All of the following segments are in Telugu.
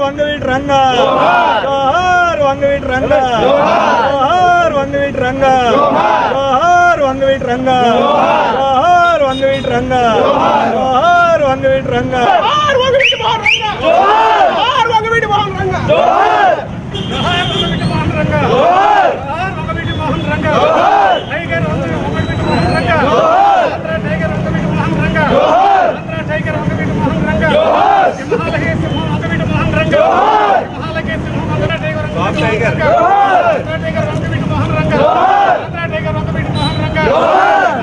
వంగవీటి రంగా జోహార్ వంగవీటి రంగా జోహార్ వంగవీటి రంగా జోహార్ వంగవీటి రంగా జోహార్ వంగవీటి రంగా జోహార్ వంగవీటి రంగా జోహార్ వంగవీటి మోహన్ రంగా జోహార్ వంగవీటి మోహన్ రంగా జోహార్ వంగవీటి మోహన్ రంగా జోహార్ వంగవీటి మోహన్ రంగా జోహార్ టైగర్ వంగవీటి మోహన్ రంగా జోహార్ టైగర్ వంగవీటి మోహన్ రంగా జోహార్ టైగర్ వంగవీటి మోహన్ రంగా జోహార్ సింహాలకే సింహం వంగవీటి మోహన్ రంగా జోహార్ సింహాలకే సింహం వంగవీటి జోహార్ టైగర్ వంగవీటి మోహన్ రంగా జోహార్ టైగర్ వంగవీటి మోహన్ రంగా జోహార్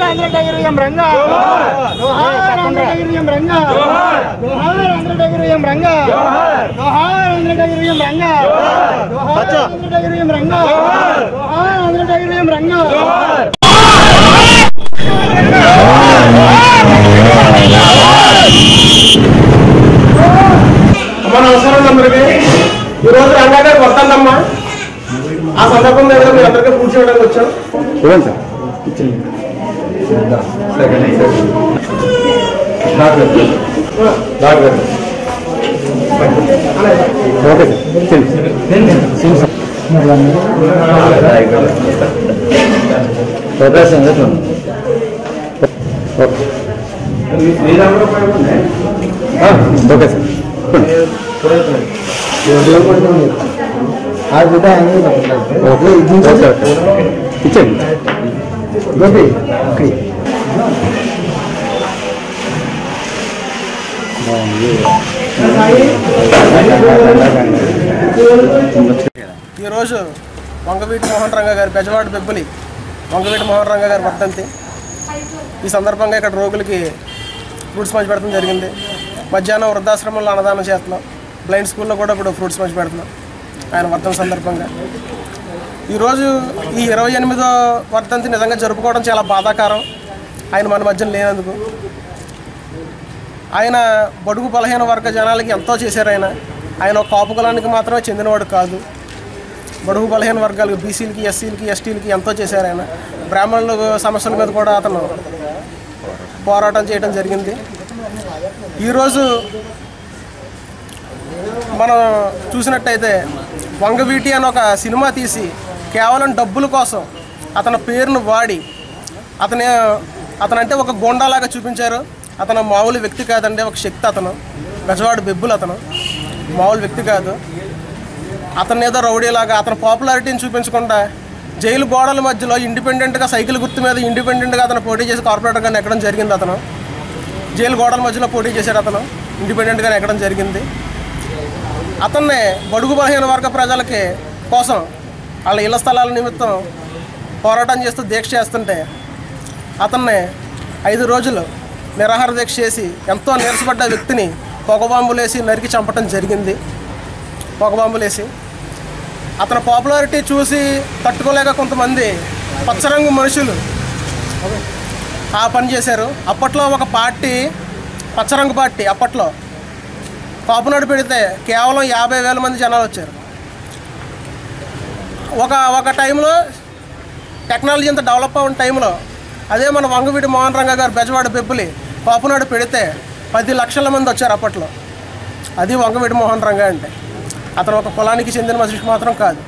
ఆంధ్ర టైగర్ ఎం రంగా జోహార్ ఆంధ్ర టైగర్ ఎం రంగా జోహార్ ఆంధ్ర టైగర్ ఎం రంగా జోహార్ ఆంధ్ర టైగర్ ఎం రంగా జోహార్ ఆంధ్ర టైగర్ ఎం రంగా జోహార్ ఆంధ్ర టైగర్ ఎం రంగా అమ్మ నమస్కారం అందరికీ. ఈరోజు రంగా గారు వస్తానమ్మా. ఆ సందర్భంగా మీరు అందరికీ పూర్తి చేయడానికి వచ్చాం. ఈరోజు వంగవీటి మోహన్ రంగా గారి బెజవాడ బెబ్బులి వంగవీటి మోహన్ రంగా గారి వర్ధంతి. ఈ సందర్భంగా ఇక్కడ రోగులకి ఫ్రూట్స్ పంచి పెడతాం జరిగింది. మధ్యాహ్నం వృద్ధాశ్రమంలో అన్నదానం చేస్తున్నాం. బ్లైండ్ స్కూల్లో కూడా ఇప్పుడు ఫ్రూట్స్ పంచి పెడుతున్నాం ఆయన వర్ధంతి సందర్భంగా. ఈరోజు ఈ 28వ వర్ధంతి నిజంగా జరుపుకోవడం చాలా బాధాకరం. ఆయన మన మధ్యన లేనందుకు. ఆయన బడుగు బలహీన వర్గ జనాలకి ఎంతో చేశారు. ఆయన ఒక కాపు కులానికి మాత్రమే చెందినవాడు కాదు. బడుగు బలహీన వర్గాలకు బీసీలకి ఎస్సీలకి ఎస్టీలకి ఎంతో చేశారు. ఆయన బ్రాహ్మణుల సమస్యల మీద కూడా అతను పోరాటం చేయడం జరిగింది. ఈరోజు మనం చూసినట్టయితే వంగవీటి అని ఒక సినిమా తీసి కేవలం డబ్బుల కోసం అతని పేరును వాడి అతనంటే ఒక గోండాలాగా చూపించారు. అతను మామూలు వ్యక్తి కాదండి, ఒక శక్తి. అతను బెజవాడ బెబ్బులు, అతను మామూలు వ్యక్తి కాదు. అతను ఏదో రౌడీలాగా అతని పాపులారిటీని చూపించకుండా జైలు గోడల మధ్యలో ఇండిపెండెంట్గా సైకిల్ గుర్తు మీద ఇండిపెండెంట్గా అతను పోటీ చేసి కార్పొరేటర్గా ఎక్కడం జరిగింది. అతను జైలు గోడల మధ్యలో పోటీ చేశాడు. అతను ఇండిపెండెంట్గా ఎక్కడం జరిగింది. అతన్నే బడుగు బలహీన వర్గ ప్రజలకి కోసం వాళ్ళ ఇళ్ల స్థలాల నిమిత్తం పోరాటం చేస్తూ దీక్ష చేస్తుంటే అతన్ని 5 రోజులు నిరాహార దీక్ష చేసి ఎంతో నీరసపడ్డ వ్యక్తిని పొగబాంబులేసి నరికి చంపటం జరిగింది. పొగబాంబులేసి అతని పాపులారిటీ చూసి తట్టుకోలేక కొంతమంది పచ్చరంగు మనుషులు ఆ పని చేశారు. అప్పట్లో ఒక పార్టీ, పచ్చరంగు పార్టీ, అప్పట్లో కాపునాడు పెడితే కేవలం 50,000 మంది జనాలు వచ్చారు. ఒక టైంలో టెక్నాలజీ అంతా డెవలప్ అయిన టైంలో అదే మన వంగవీటి మోహన్ రంగా గారు బెజవాడ బెబ్బులి కాపునాడు పెడితే 10 లక్షల మంది వచ్చారు అప్పట్లో. అది వంగవీటి మోహన్ రంగా అంటే. అతను ఒక కులానికి చెందిన మనిషి మాత్రం కాదు.